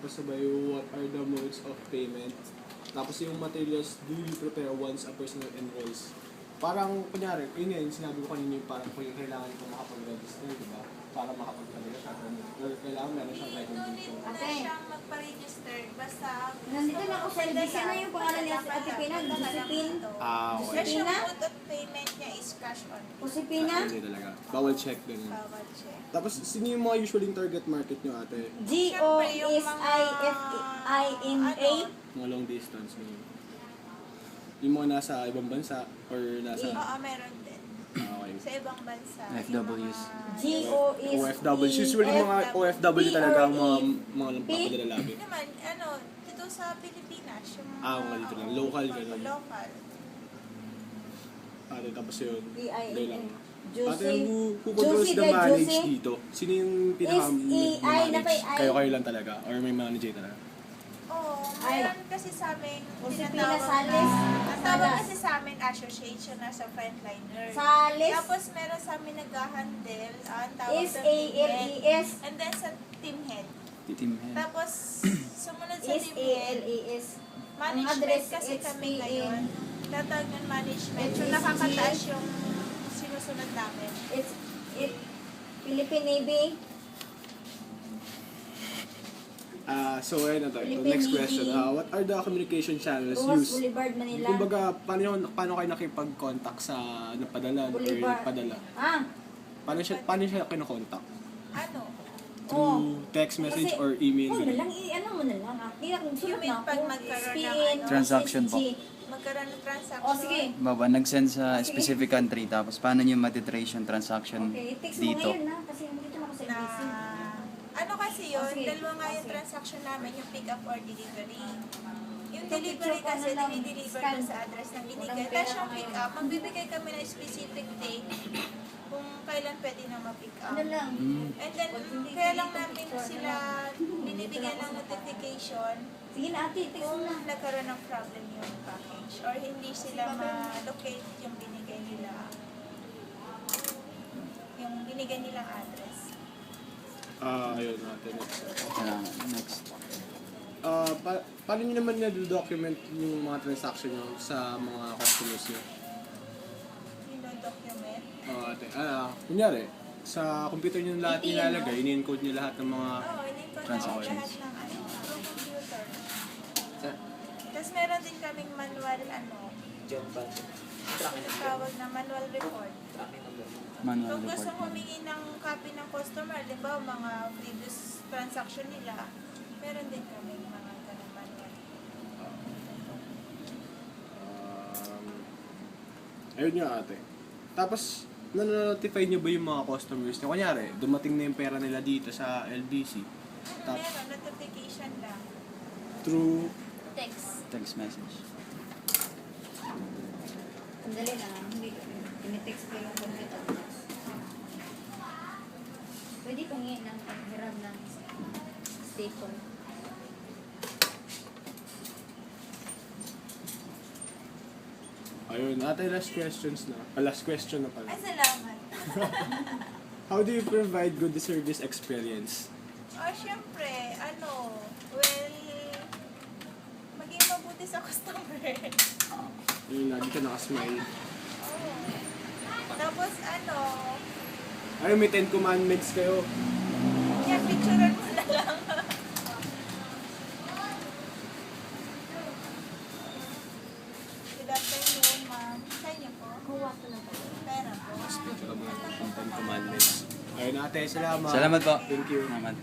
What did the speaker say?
tapos sabay what are the modes of payment, tapos yung materials do you prepare once a personal enrolls. Parang, kunyari, yun nga yung sinabi ko kanina yung parang kung yung kailangan ko makapag-register, di ba? Para makapagpalala siya. Or kailangan meron siyang No recognition. need na Ate. siyang magpa-register. Basta, Nandito na ako sa LBC na yung pangalan niya sa Ate Pina, Josephine. Ah, Kasi okay. yung Pina? mode of payment niya is cash on. Josepina, Hindi talaga. Bawal check din. Bawal check. Tapos, sino yung mga usually target market nyo, ate? G-O-S-I-F-I-N-A. Mga long distance mo. Yung mga nasa ibang bansa or nasa... Oo, meron din. Okay. Sa ibang bansa. FWs. OFWs. Usually mga OFW talaga ang mga papadala lagi. Hindi naman, dito sa Pilipinas, yung Mga dito lang. Local, ganun. Local. Ate, tapos yun. D-I-N-N. Day lang. Juicy. Ate, who controls Juicy the de manage Juicy. dito? Sino yung pinaka-manage? S-E-I. Kayo lang talaga? Or may manager talaga? Oo, Ay. meron kasi sa amin, Josepina tinatawag Sales. ang tawag kasi sa amin, association na sa frontliner. Sales. Tapos meron sa amin nag-handle, ang tawag sa team head. S-A-L-E-S. And then sa team head. Team head. Tapos, sumunod sa team head, S-A-L-E-S. Ang management address, kasi kami HPN. ngayon. Tatawag ng management. So, HPG. nakakataas yung sinusunod namin. It's Philippine Navy. So, ayun na tayo. Philippine Next question. Navy. What are the communication channels Rojas used? Boulevard, Manila. Kumbaga, paano kayo nakipag-contact sa napadala or Boulevard. padala? Ah, Paano siya kinokontak? Ano? Through text message Kasi, or email? mo na ganun? lang, ano mo na lang. Hindi na kung You sulat mean na ako. pag magkaroon ng SPN, Transaction po. SSG. Magkaroon ng transaction. O, sige. Baba, nag-send sa specific country, tapos paano nyo matitrace yung transaction Okay, text mo dito? ngayon na. Kasi nandito na ako sa Na, LBC. ano kasi yun, Oh, sige. dalawa nga yung Oh, sige. transaction namin, yung pick up or delivery. Yung Ito, delivery picture ko kasi, na lang. dinideliver Scan. ko sa address na binigay. Walang Tapos pera yung pick ngayon. up, magbibigay kami ng specific date kung kailan pwede na ma-pick up. Ano lang. And then, kaya lang namin sila binibigyan ng notification Sige na ate, text mo kung na. nagkaroon ng problem yung package or hindi sila ma-locate yung binigay nilang address. Ayun natin. Next. Next. Paano nyo naman na-document yung mga transaction nyo sa mga customers nyo? Document. Ate, kunyari, sa computer nyo lahat nilalagay, ini-encode nyo lahat ng mga... Oo, ini-encode namin Transactions. lahat ng through computer. Tapos meron din kaming manual, tawag na manual report. Manual Kung gusto report. humingi ng copy ng customer, di ba, mga previous transaction nila, meron din kaming mga ganung manual. Ayun nga ate. Tapos, na-notify nyo ba yung mga customers nyo? Kunyari, dumating na yung pera nila dito sa LBC. Meron, notification lang. Through... Text. Text message. Sandali na. Hindi. Tinitext ko yung computer. Pwede pangi ng paghiram ng staple. Ayun, ate, last questions na. Last question na pala. Ay, salamat. How do you provide good service experience? Syempre, well, maging mabuti sa customer. Yung lagi ka nakasmile. Oo. Tapos, Ayun, may 10 commandments kayo. picturean mo na lang. Good afternoon, ma'am. Sa inyo po? Kuha ko na po. Pera po. Ito mga 10 commandments. Ayun, ate, salamat. Salamat po. Thank you. Salamat.